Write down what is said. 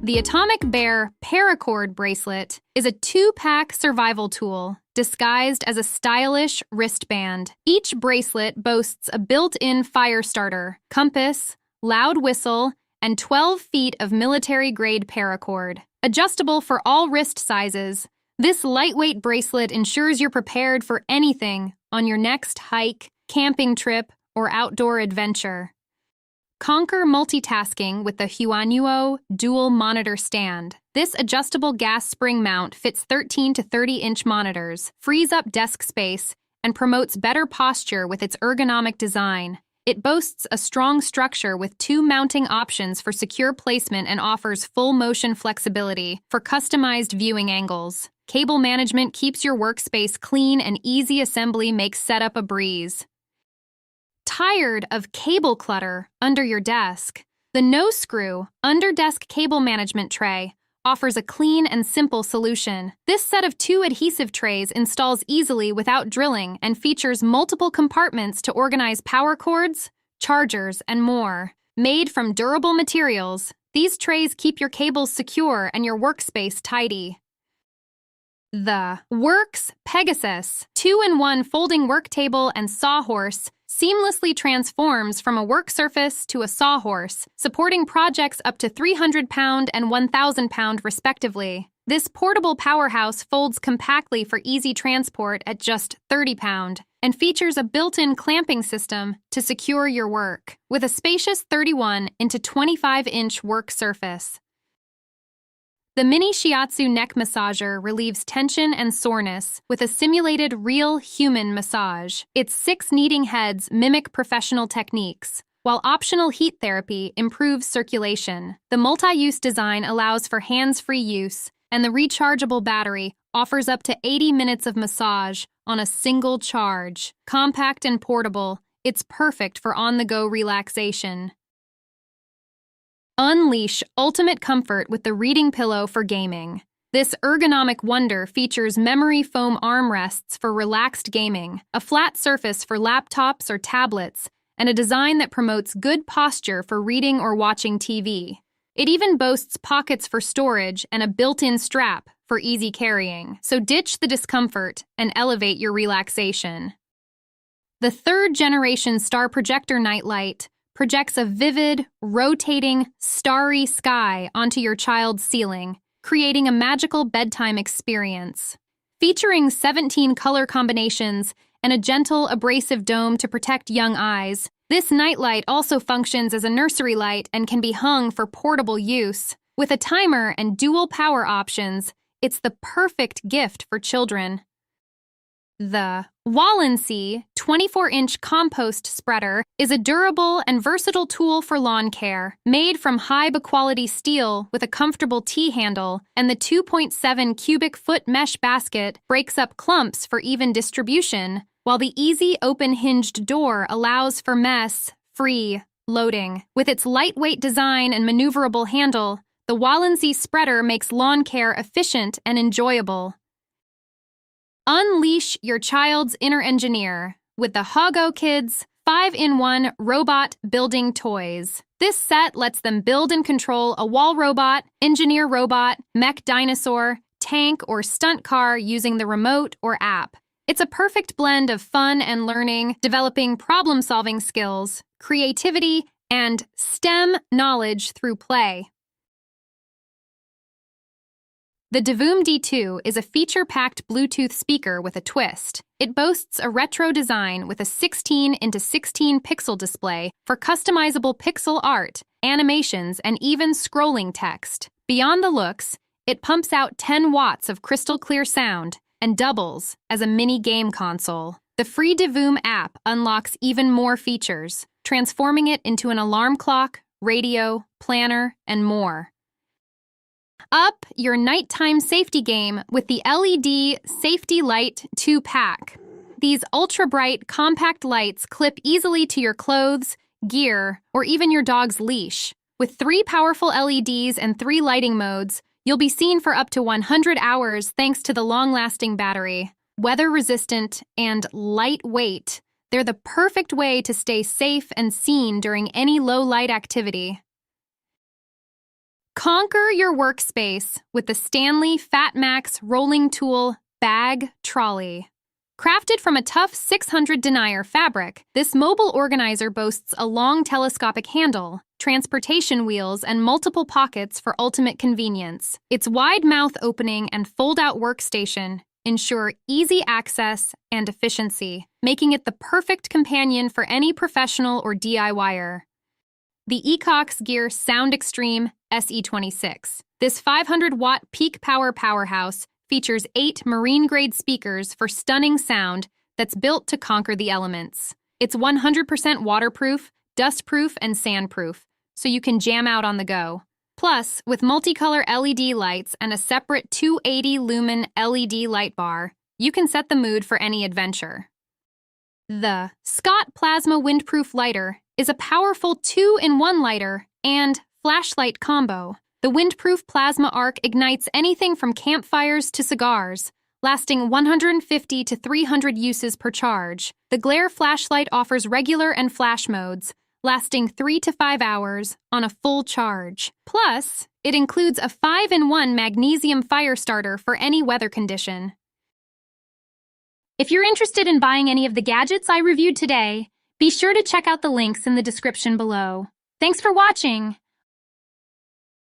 The Atomic Bear Paracord bracelet is a two-pack survival tool disguised as a stylish wristband. Each bracelet boasts a built-in fire starter, compass, loud whistle, and 12 feet of military-grade paracord. Adjustable for all wrist sizes, this lightweight bracelet ensures you're prepared for anything on your next hike, camping trip, or outdoor adventure. Conquer multitasking with the HUANUO dual monitor stand. This adjustable gas spring mount fits 13 to 30-inch monitors, frees up desk space, and promotes better posture with its ergonomic design. It boasts a strong structure with two mounting options for secure placement and offers full motion flexibility for customized viewing angles. Cable management keeps your workspace clean, and easy assembly makes setup a breeze. Tired of cable clutter under your desk? The no-screw, under-desk cable management tray offers a clean and simple solution. This set of two adhesive trays installs easily without drilling and features multiple compartments to organize power cords, chargers, and more. Made from durable materials, these trays keep your cables secure and your workspace tidy. The Worx Pegasus 2-in-1 folding work table and sawhorse seamlessly transforms from a work surface to a sawhorse, supporting projects up to 300-pound and 1,000-pound respectively. This portable powerhouse folds compactly for easy transport at just 30-pound and features a built-in clamping system to secure your work, with a spacious 31 into 25-inch work surface. The mini Shiatsu neck massager relieves tension and soreness with a simulated real human massage. Its 6 kneading heads mimic professional techniques, while optional heat therapy improves circulation. The multi-use design allows for hands-free use, and the rechargeable battery offers up to 80 minutes of massage on a single charge. Compact and portable, it's perfect for on-the-go relaxation. Unleash ultimate comfort with the reading pillow for gaming. This ergonomic wonder features memory foam armrests for relaxed gaming, a flat surface for laptops or tablets, and a design that promotes good posture for reading or watching TV. It even boasts pockets for storage and a built-in strap for easy carrying, so ditch the discomfort and elevate your relaxation. The third-generation Star Projector nightlight projects a vivid, rotating, starry sky onto your child's ceiling, creating a magical bedtime experience. Featuring 17 color combinations and a gentle, abrasive dome to protect young eyes, this nightlight also functions as a nursery light and can be hung for portable use. With a timer and dual power options, it's the perfect gift for children. The Walensee 24-inch compost spreader is a durable and versatile tool for lawn care. Made from high-quality steel with a comfortable T-handle, and the 2.7 cubic foot mesh basket breaks up clumps for even distribution, while the easy open-hinged door allows for mess-free loading. With its lightweight design and maneuverable handle, the Walensee spreader makes lawn care efficient and enjoyable. Unleash your child's inner engineer with the HOGOKIDS 5-in-1 robot building toys. This set lets them build and control a wall robot, engineer robot, mech dinosaur, tank, or stunt car using the remote or app. It's a perfect blend of fun and learning, developing problem-solving skills, creativity, and STEM knowledge through play. The Divoom Ditoo is a feature-packed Bluetooth speaker with a twist. It boasts a retro design with a 16 x 16 pixel display for customizable pixel art, animations, and even scrolling text. Beyond the looks, it pumps out 10 watts of crystal-clear sound and doubles as a mini game console. The free Divoom app unlocks even more features, transforming it into an alarm clock, radio, planner, and more. Up your nighttime safety game with the LED Safety Light 2-pack. These ultra-bright, compact lights clip easily to your clothes, gear, or even your dog's leash. With 3 powerful LEDs and 3 lighting modes, you'll be seen for up to 100 hours thanks to the long-lasting battery. Weather-resistant and lightweight, they're the perfect way to stay safe and seen during any low-light activity. Conquer your workspace with the Stanley Fatmax Rolling Tool Bag Trolley. Crafted from a tough 600 denier fabric, this mobile organizer boasts a long telescopic handle, transportation wheels, and multiple pockets for ultimate convenience. Its wide mouth opening and fold-out workstation ensure easy access and efficiency, making it the perfect companion for any professional or DIYer. The ECOXGEAR SoundExtreme SE26. This 500-watt peak power powerhouse features 8 marine-grade speakers for stunning sound that's built to conquer the elements. It's 100% waterproof, dustproof, and sandproof, so you can jam out on the go. Plus, with multicolor LED lights and a separate 280-lumen LED light bar, you can set the mood for any adventure. The Scotte Plasma Windproof Lighter is a powerful 2-in-1 lighter and flashlight combo. The Windproof Plasma Arc ignites anything from campfires to cigars, lasting 150 to 300 uses per charge. The Glare flashlight offers regular and flash modes, lasting 3 to 5 hours on a full charge. Plus, it includes a 5-in-1 magnesium fire starter for any weather condition. If you're interested in buying any of the gadgets I reviewed today, be sure to check out the links in the description below. Thanks for watching!